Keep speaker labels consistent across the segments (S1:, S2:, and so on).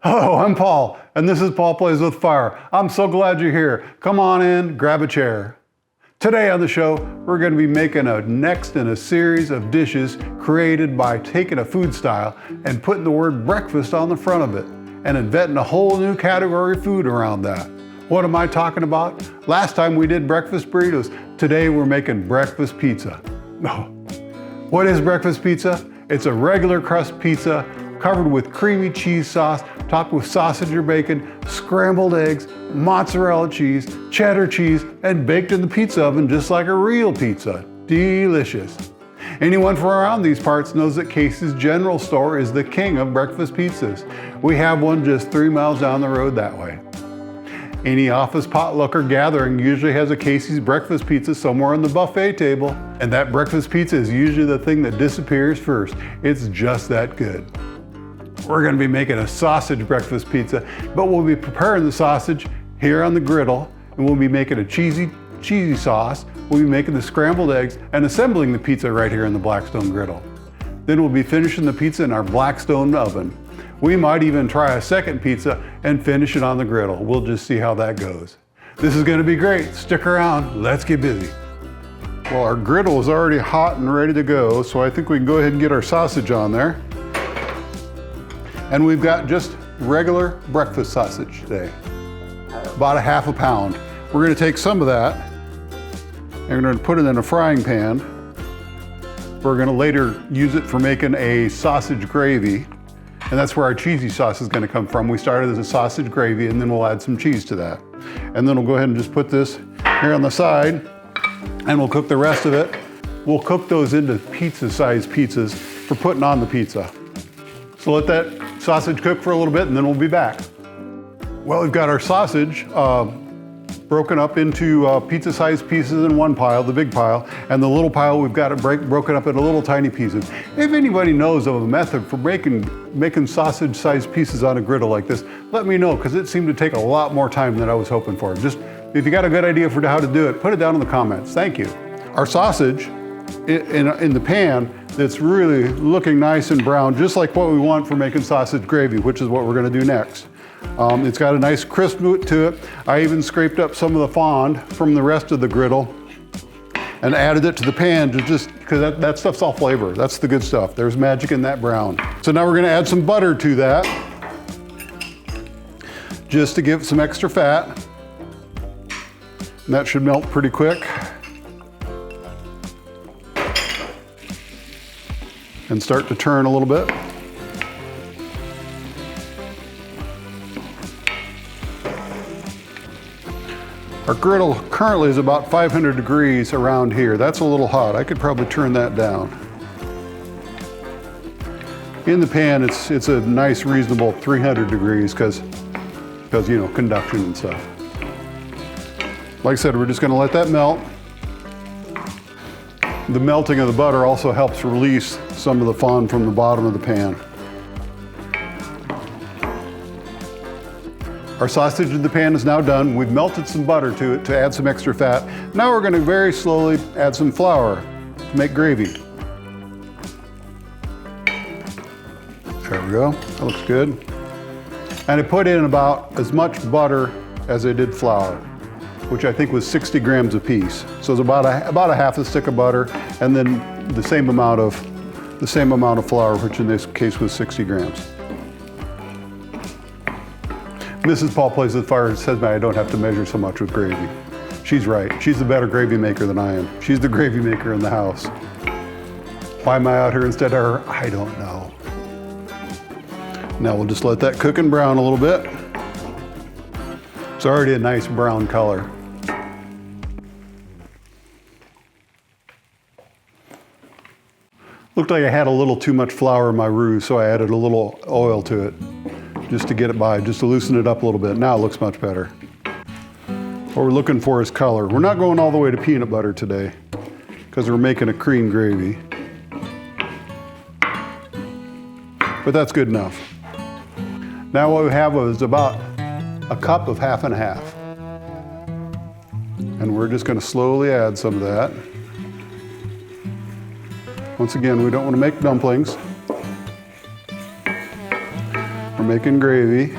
S1: Hello, I'm Paul, and this is Paul Plays with Fire. I'm so glad you're here. Come on in, grab a chair. Today on the show, we're going to be making a next in a series of dishes created by taking a food style and putting the word breakfast on the front of it and inventing a whole new category of food around that. What am I talking about? Last time we did breakfast burritos. Today we're making breakfast pizza. Oh. What is breakfast pizza? It's a regular crust pizza covered with creamy cheese sauce, topped with sausage or bacon, scrambled eggs, mozzarella cheese, cheddar cheese, and baked in the pizza oven just like a real pizza. Delicious. Anyone from around these parts knows that Casey's General Store is the king of breakfast pizzas. We have one just 3 miles down the road that way. Any office potluck or gathering usually has a Casey's breakfast pizza somewhere on the buffet table, and that breakfast pizza is usually the thing that disappears first. It's just that good. We're going to be making a sausage breakfast pizza, but we'll be preparing the sausage here on the griddle, and we'll be making a cheesy sauce. We'll be making the scrambled eggs and assembling the pizza right here in the Blackstone Griddle. Then we'll be finishing the pizza in our Blackstone oven. We might even try a second pizza and finish it on the griddle. We'll just see how that goes. This is going to be great. Stick around. Let's get busy. Well, our griddle is already hot and ready to go, so I think we can go ahead and get our sausage on there. And we've got just regular breakfast sausage today, about 1/2 pound. We're going to take some of that and we're going to put it in a frying pan. We're going to later use it for making a sausage gravy, and that's where our cheesy sauce is going to come from. We started as a sausage gravy, and then we'll add some cheese to that. And then we'll go ahead and just put this here on the side, and we'll cook the rest of it. We'll cook those into pizza-sized pizzas for putting on the pizza. So let that sausage cook for a little bit and then we'll be back. Well, we've got our sausage broken up into pizza-sized pieces in one pile, the big pile, and the little pile we've got it broken up into little tiny pieces. If anybody knows of a method for making sausage-sized pieces on a griddle like this, let me know, because it seemed to take a lot more time than I was hoping for. Just, if you got a good idea for how to do it, put it down in the comments. Thank you. Our sausage in the pan, that's really looking nice and brown, just like what we want for making sausage gravy, which is what we're going to do next. It's got a nice crisp to it. I even scraped up some of the fond from the rest of the griddle and added it to the pan, just because that stuff's all flavor. That's the good stuff. There's magic in that brown. So now we're going to add some butter to that, just to give some extra fat. And that should melt pretty quick. And start to turn a little bit. Our griddle currently is about 500 degrees around here. That's a little hot. I could probably turn that down. In the pan, it's a nice, reasonable 300 degrees because you know, conduction and stuff. Like I said, we're just going to let that melt. The melting of the butter also helps release some of the fond from the bottom of the pan. Our sausage in the pan is now done. We've melted some butter to it to add some extra fat. Now we're going to very slowly add some flour to make gravy. There we go. That looks good. And I put in about as much butter as I did flour, which I think was 60 grams a piece. So it's about a half a stick of butter, and then the same amount of flour, which in this case was 60 grams. Mrs. Paul Plays with Fire says I don't have to measure so much with gravy. She's right. She's the better gravy maker than I am. She's the gravy maker in the house. Why am I out here instead of her? I don't know. Now we'll just let that cook and brown a little bit. It's already a nice brown color. Looked like I had a little too much flour in my roux, so I added a little oil to it just to get it by, just to loosen it up a little bit. Now it looks much better. What we're looking for is color. We're not going all the way to peanut butter today because we're making a cream gravy. But that's good enough. Now what we have is about a cup of 1/2 and 1/2. And we're just going to slowly add some of that. Once again, we don't want to make dumplings. We're We're making gravy.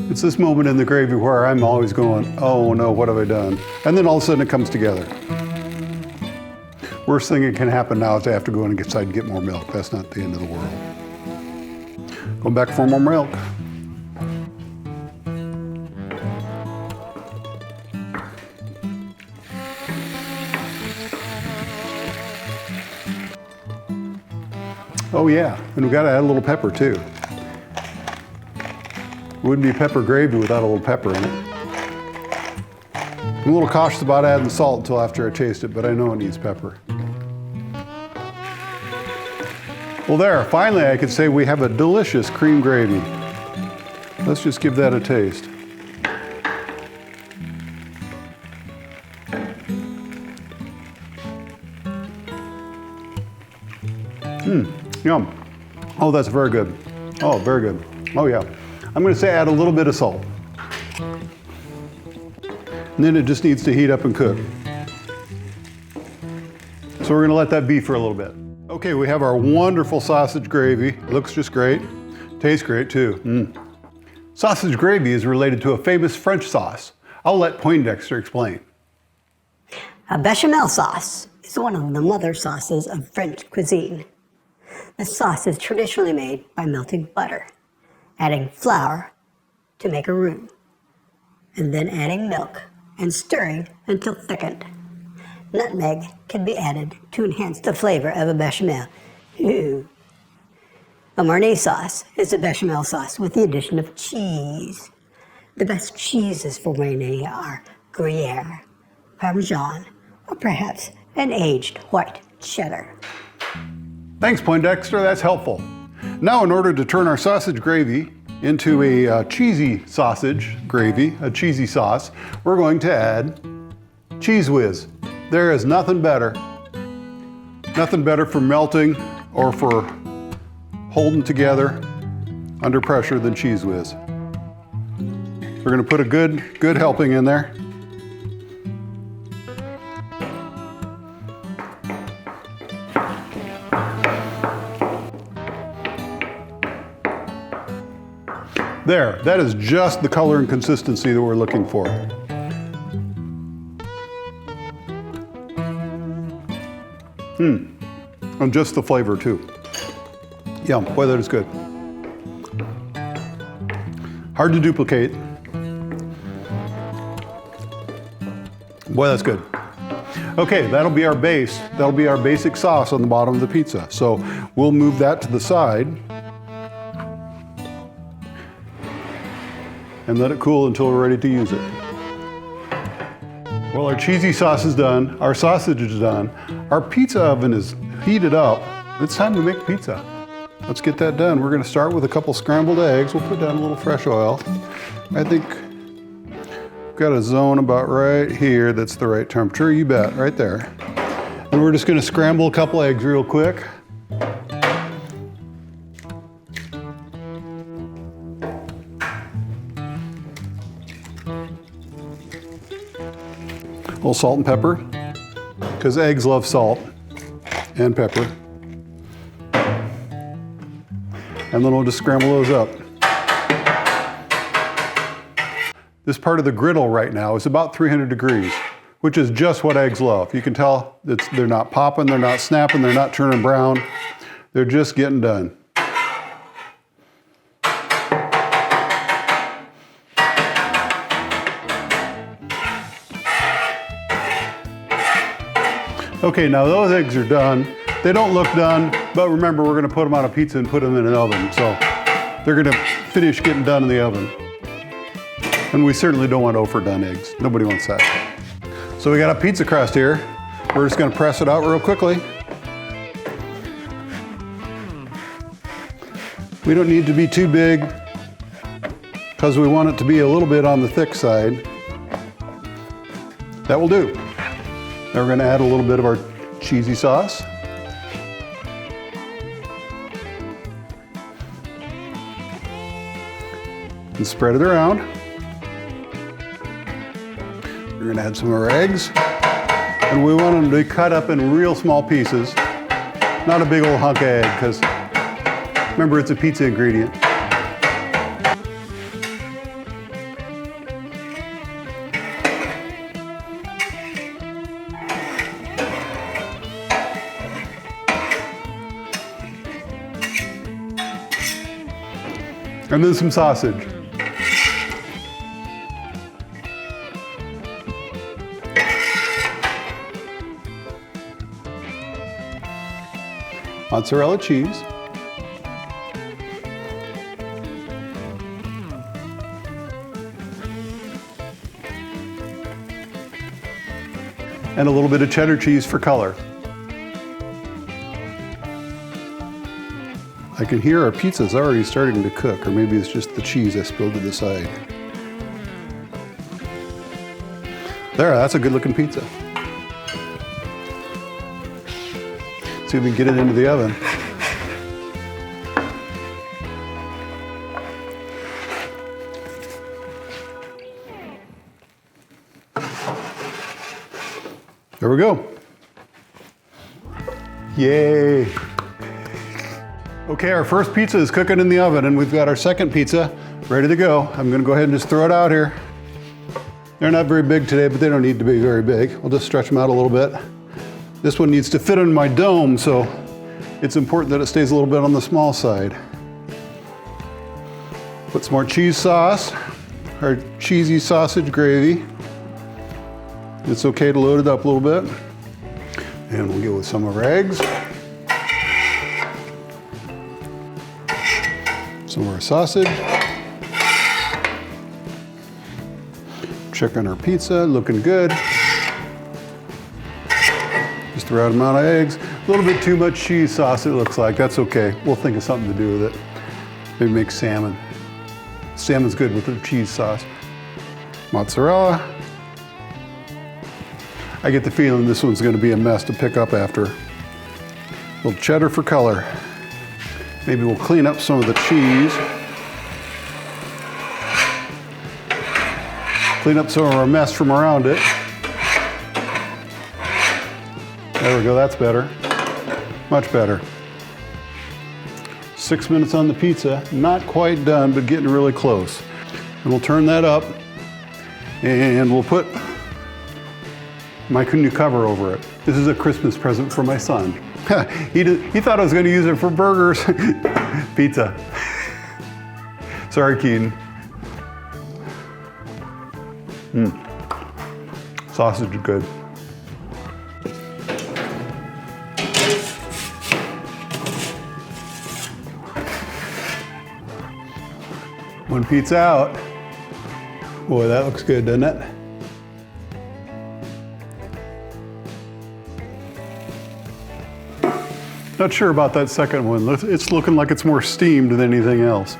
S1: It's this moment in the gravy where I'm always going, oh no, what have I done? And then all of a sudden it comes together. Worst thing that can happen now is I have to go in and decide to get more milk. That's not the end of the world. Going back for more milk. Oh yeah, and we gotta add a little pepper too. It wouldn't be pepper gravy without a little pepper in it. I'm a little cautious about adding salt until after I taste it, but I know it needs pepper. Well there, finally I could say we have a delicious cream gravy. Let's just give that a taste. Yum. Oh, that's very good. Oh, very good. Oh yeah. I'm gonna say add a little bit of salt. And then it just needs to heat up and cook. So we're gonna let that be for a little bit. Okay, we have our wonderful sausage gravy. Looks just great. Tastes great too. Sausage gravy is related to a famous French sauce. I'll let Poindexter explain.
S2: A bechamel sauce is one of the mother sauces of French cuisine. The sauce is traditionally made by melting butter, adding flour to make a roux, and then adding milk and stirring until thickened. Nutmeg can be added to enhance the flavor of a bechamel. Ooh. A Marnay sauce is a bechamel sauce with the addition of cheese. The best cheeses for Marnay are Gruyere, Parmesan, or perhaps an aged white cheddar.
S1: Thanks, Poindexter, that's helpful. Now, in order to turn our sausage gravy into a cheesy sausage gravy, a cheesy sauce, we're going to add Cheese Whiz. There is nothing better for melting or for holding together under pressure than Cheese Whiz. We're gonna put a good helping in there. There, that is just the color and consistency that we're looking for. And just the flavor too. Yum, boy, that is good. Hard to duplicate. Boy, that's good. Okay, that'll be our base. That'll be our basic sauce on the bottom of the pizza. So we'll move that to the side and let it cool until we're ready to use it. Well, our cheesy sauce is done, our sausage is done, our pizza oven is heated up. It's time to make pizza. Let's get that done. We're gonna start with a couple scrambled eggs. We'll put down a little fresh oil. I think we've got a zone about right here that's the right temperature, you bet, right there. And we're just gonna scramble a couple eggs real quick. A little salt and pepper, because eggs love salt and pepper. And then we'll just scramble those up. This part of the griddle right now is about 300 degrees, which is just what eggs love. You can tell they're not popping, they're not snapping, they're not turning brown. They're just getting done. Okay, now those eggs are done. They don't look done, but remember, we're gonna put them on a pizza and put them in an oven. So they're gonna finish getting done in the oven. And we certainly don't want overdone eggs. Nobody wants that. So we got a pizza crust here. We're just gonna press it out real quickly. We don't need to be too big because we want it to be a little bit on the thick side. That will do. Now we're gonna add a little bit of our cheesy sauce. And spread it around. We're gonna add some of our eggs. And we want them to be cut up in real small pieces. Not a big old hunk of egg, because remember, it's a pizza ingredient. And then some sausage. Mozzarella cheese. And a little bit of cheddar cheese for color. I can hear our pizza's already starting to cook, or maybe it's just the cheese I spilled to the side. There, that's a good looking pizza. See if we can get it into the oven. There we go. Yay. Okay, our first pizza is cooking in the oven, and we've got our second pizza ready to go. I'm gonna go ahead and just throw it out here. They're not very big today, but they don't need to be very big. We'll just stretch them out a little bit. This one needs to fit in my dome, so it's important that it stays a little bit on the small side. Put some more cheese sauce, our cheesy sausage gravy. It's okay to load it up a little bit. And we'll go with some of our eggs. Some of our sausage. Check on our pizza, looking good. Just the right amount of eggs. A little bit too much cheese sauce, it looks like. That's okay. We'll think of something to do with it. Maybe make salmon. Salmon's good with the cheese sauce. Mozzarella. I get the feeling this one's gonna be a mess to pick up after. A little cheddar for color. Maybe we'll clean up some of the cheese. Clean up some of our mess from around it. There we go, that's better. Much better. 6 minutes on the pizza, not quite done, but getting really close. And we'll turn that up, and we'll put my new cover over it. This is a Christmas present for my son. He thought I was gonna use it for burgers. Pizza. Sorry, Keaton. Sausage is good. One pizza out. Boy, that looks good, doesn't it? Not sure about that second one. It's looking like it's more steamed than anything else.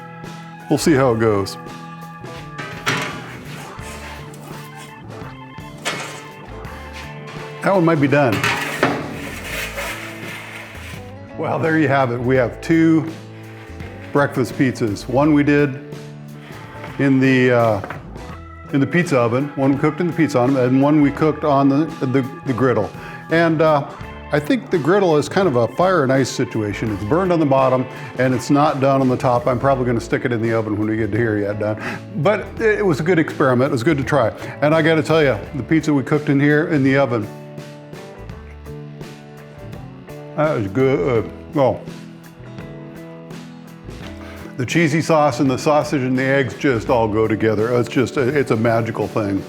S1: We'll see how it goes. That one might be done. Well, there you have it. We have two breakfast pizzas. One we did in the pizza oven, one we cooked in the pizza oven, and one we cooked on the griddle. And I think the griddle is kind of a fire and ice situation. It's burned on the bottom and it's not done on the top. I'm probably gonna stick it in the oven when we get to here yet done. But it was a good experiment, it was good to try. And I gotta tell you, the pizza we cooked in here in the oven, that was good. Oh. The cheesy sauce and the sausage and the eggs just all go together. It's a magical thing.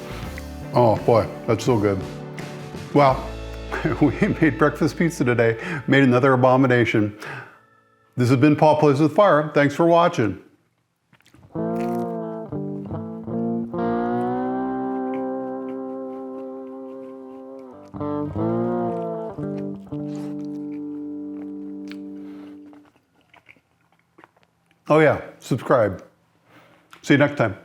S1: Oh boy, that's so good. Well, we made breakfast pizza today, made another abomination. This has been Paul Plays with Fire. Thanks for watching. Oh yeah, subscribe. See you next time.